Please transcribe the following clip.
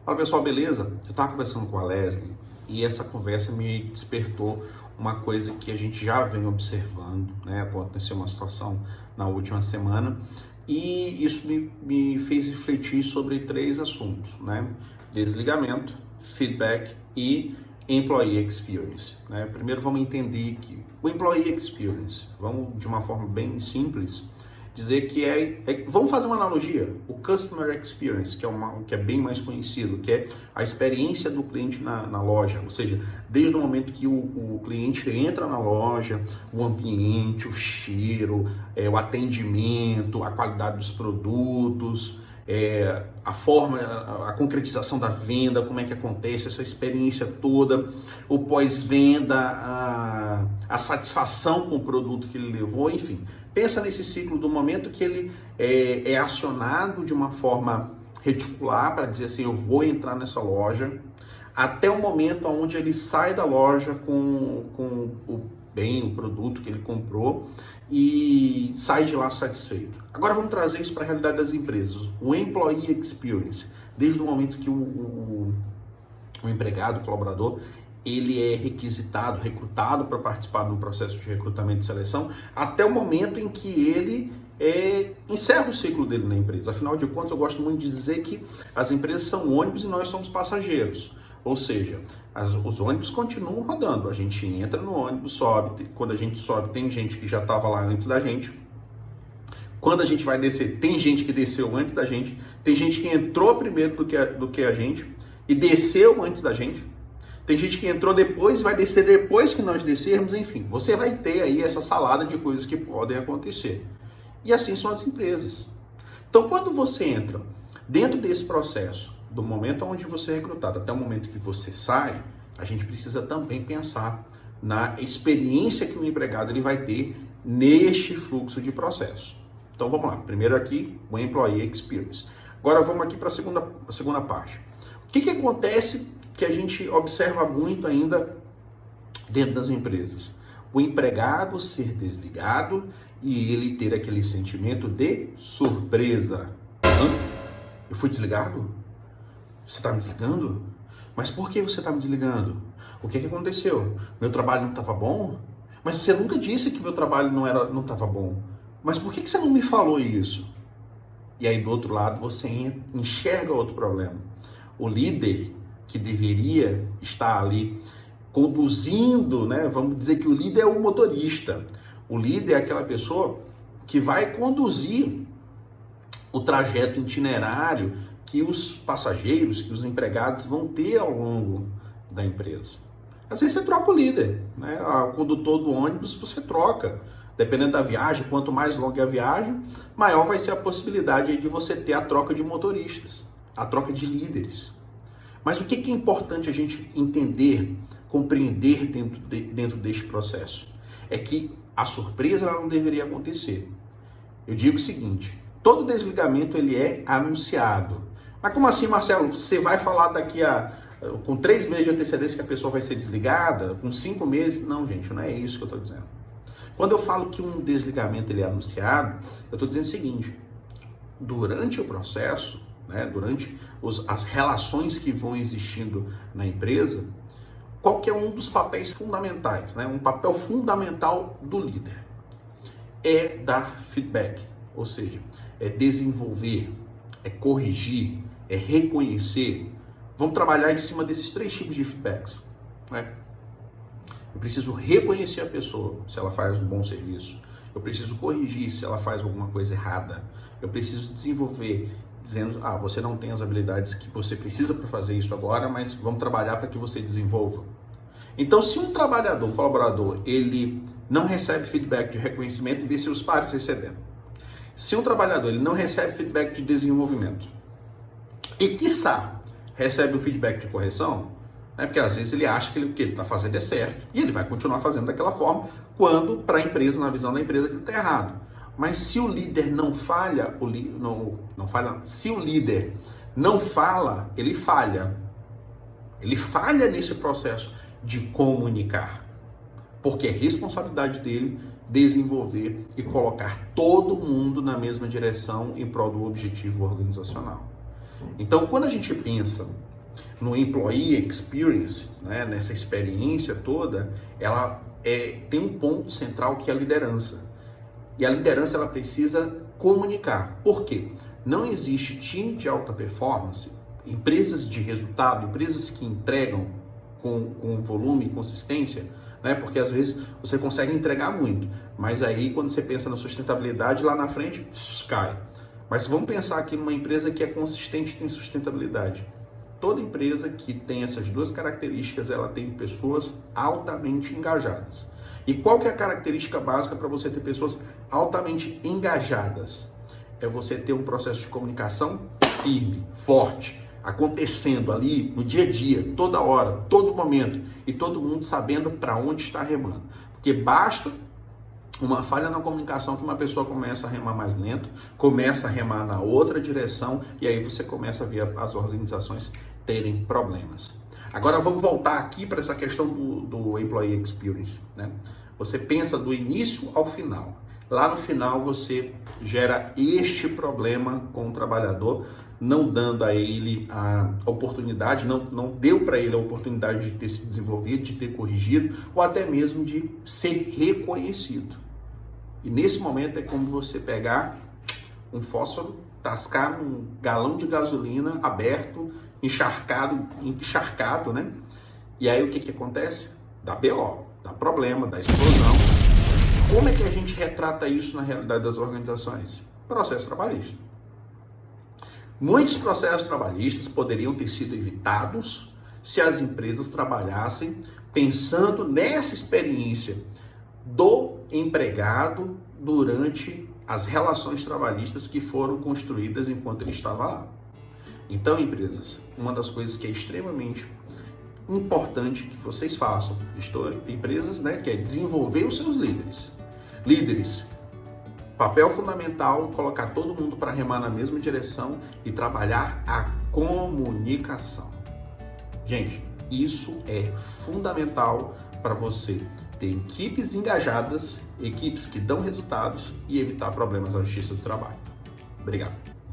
Fala pessoal, beleza? Eu estava conversando com a Leslie e essa conversa me despertou uma coisa que a gente já vem observando, né? Aconteceu uma situação na última semana e isso me fez refletir sobre três assuntos, né? Desligamento, feedback e employee experience, né? Primeiro vamos entender que o employee experience, vamos de uma forma bem simples, dizer que vamos fazer uma analogia, o customer experience, que é bem mais conhecido, que é a experiência do cliente na loja, ou seja, desde o momento que o cliente entra na loja, o ambiente, o cheiro, o atendimento, a qualidade dos produtos, a forma, a concretização da venda, como é que acontece essa experiência toda, o pós-venda, a satisfação com o produto que ele levou, enfim. Pensa nesse ciclo do momento que ele é acionado de uma forma reticular para dizer assim, eu vou entrar nessa loja, até o momento onde ele sai da loja com o bem, o produto que ele comprou e sai de lá satisfeito. Agora vamos trazer isso para a realidade das empresas. O employee experience, desde o momento que o empregado, o colaborador, ele é requisitado, recrutado para participar de um processo de recrutamento e seleção, até o momento em que ele encerra o ciclo dele na empresa. Afinal de contas, eu gosto muito de dizer que as empresas são ônibus e nós somos passageiros. Ou seja, os ônibus continuam rodando. A gente entra no ônibus, sobe. Quando a gente sobe, tem gente que já estava lá antes da gente. Quando a gente vai descer, tem gente que desceu antes da gente. Tem gente que entrou primeiro do que a gente e desceu antes da gente. Tem gente que entrou depois, vai descer depois que nós descermos, enfim. Você vai ter aí essa salada de coisas que podem acontecer. E assim são as empresas. Então, quando você entra dentro desse processo, do momento onde você é recrutado até o momento que você sai, a gente precisa também pensar na experiência que o empregado ele vai ter neste fluxo de processo. Então, vamos lá. Primeiro aqui, o Employee Experience. Agora, vamos aqui para a segunda parte. O que acontece que a gente observa muito ainda dentro das empresas? O empregado ser desligado e ele ter aquele sentimento de surpresa. Eu fui desligado? Você está me desligando? Mas por que você está me desligando? O que aconteceu? Meu trabalho não estava bom? Mas você nunca disse que meu trabalho não estava bom. Mas por que você não me falou isso? E aí do outro lado você enxerga outro problema. O líder que deveria estar ali conduzindo, né? Vamos dizer que o líder é o motorista. O líder é aquela pessoa que vai conduzir o trajeto itinerário que os passageiros, que os empregados vão ter ao longo da empresa. Às vezes você troca o líder, né? O condutor do ônibus você troca. Dependendo da viagem, quanto mais longa é a viagem, maior vai ser a possibilidade de você ter a troca de motoristas, a troca de líderes. Mas o que é importante a gente entender, compreender dentro deste processo? É que a surpresa ela não deveria acontecer. Eu digo o seguinte, todo desligamento ele é anunciado. Mas como assim, Marcelo? Você vai falar com 3 meses de antecedência que a pessoa vai ser desligada? Com 5 meses? Não, gente, não é isso que eu estou dizendo. Quando eu falo que um desligamento ele é anunciado, eu estou dizendo o seguinte, durante o processo, né, durante as relações que vão existindo na empresa, qual que é um dos papéis fundamentais, né? Um papel fundamental do líder é dar feedback, ou seja, é desenvolver, é corrigir, é reconhecer. Vamos trabalhar em cima desses 3 tipos de feedbacks, né? Eu preciso reconhecer a pessoa se ela faz um bom serviço. Eu preciso corrigir se ela faz alguma coisa errada. Eu preciso desenvolver, dizendo, você não tem as habilidades que você precisa para fazer isso agora, mas vamos trabalhar para que você desenvolva. Então, se um trabalhador, um colaborador, ele não recebe feedback de reconhecimento, vê seus pares recebendo. Se um trabalhador ele não recebe feedback de desenvolvimento e, quiçá, recebe um feedback de correção, né, porque às vezes ele acha que o que ele está fazendo é certo e ele vai continuar fazendo daquela forma quando, para a empresa, na visão da empresa, ele está errado. Mas se o líder não falha, se o líder não fala, ele falha. Ele falha nesse processo de comunicar. Porque é responsabilidade dele desenvolver e colocar todo mundo na mesma direção em prol do objetivo organizacional. Então, quando a gente pensa no Employee Experience, né, nessa experiência toda, ela tem um ponto central que é a liderança. E a liderança ela precisa comunicar. Por quê? Não existe time de alta performance, empresas de resultado, empresas que entregam com volume e consistência, né? Porque às vezes você consegue entregar muito, mas aí quando você pensa na sustentabilidade, lá na frente cai. Mas vamos pensar aqui numa empresa que é consistente e tem sustentabilidade. Toda empresa que tem essas duas características, ela tem pessoas altamente engajadas. E qual que é a característica básica para você ter pessoas altamente engajadas? É você ter um processo de comunicação firme, forte, acontecendo ali no dia a dia, toda hora, todo momento, e todo mundo sabendo para onde está remando. Porque basta uma falha na comunicação que uma pessoa começa a remar mais lento, começa a remar na outra direção, e aí você começa a ver as organizações terem problemas. Agora vamos voltar aqui para essa questão do Employee Experience, né? Você pensa do início ao final. Lá no final você gera este problema com o trabalhador, não dando a ele a oportunidade, não deu para ele a oportunidade de ter se desenvolvido, de ter corrigido, ou até mesmo de ser reconhecido. E nesse momento é como você pegar um fósforo, tascar num galão de gasolina aberto, encharcado, né? E aí o que acontece? Dá BO, dá problema, dá explosão. Como é que a gente retrata isso na realidade das organizações? Processo trabalhista. Muitos processos trabalhistas poderiam ter sido evitados se as empresas trabalhassem pensando nessa experiência do empregado durante as relações trabalhistas que foram construídas enquanto ele estava lá. Então, empresas, uma das coisas que é extremamente importante que vocês façam, empresas, né, que é desenvolver os seus líderes. Líderes, papel fundamental, colocar todo mundo para remar na mesma direção e trabalhar a comunicação. Gente, isso é fundamental para você ter equipes engajadas, equipes que dão resultados e evitar problemas na justiça do trabalho. Obrigado.